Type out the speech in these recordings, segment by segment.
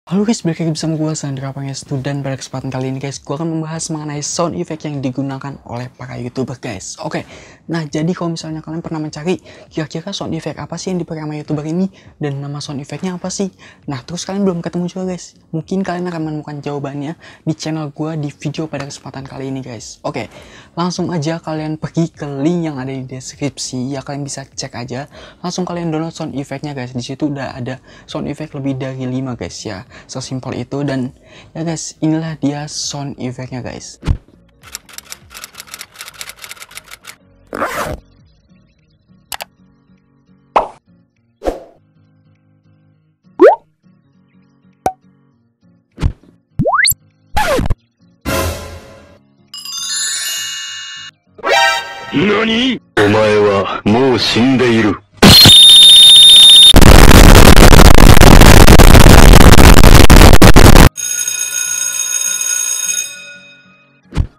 Halo guys, balik lagi bersama gue Sandra Pangestu, dan pada kesempatan kali ini guys, gue akan membahas mengenai sound effect yang digunakan oleh para YouTuber guys. Oke, nah jadi kalau misalnya kalian pernah mencari kira-kira sound effect apa sih yang dipakai sama YouTuber ini dan nama sound effectnya apa sih? Nah terus kalian belum ketemu juga guys, mungkin kalian akan menemukan jawabannya di channel gue di video pada kesempatan kali ini guys. Oke, langsung aja kalian pergi ke link yang ada di deskripsi, ya kalian bisa cek aja. Langsung kalian download sound effectnya guys. Di situ udah ada sound effect lebih dari 5 guys ya. Sesimpel itu, dan ya guys, inilah dia sound effectnya guys. NANI?! お前はもう死んでいる。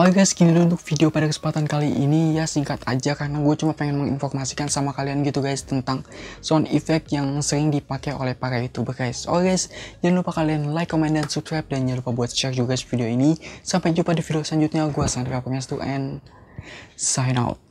Oke guys, gini dulu untuk video pada kesempatan kali ini ya, singkat aja karena gue cuma pengen menginformasikan sama kalian gitu guys tentang sound effect yang sering dipakai oleh para YouTuber guys. Oke guys, jangan lupa kalian like, comment, dan subscribe, dan jangan lupa buat share juga video ini. Sampai jumpa di video selanjutnya. Gue Sandra Pangestu and sign out.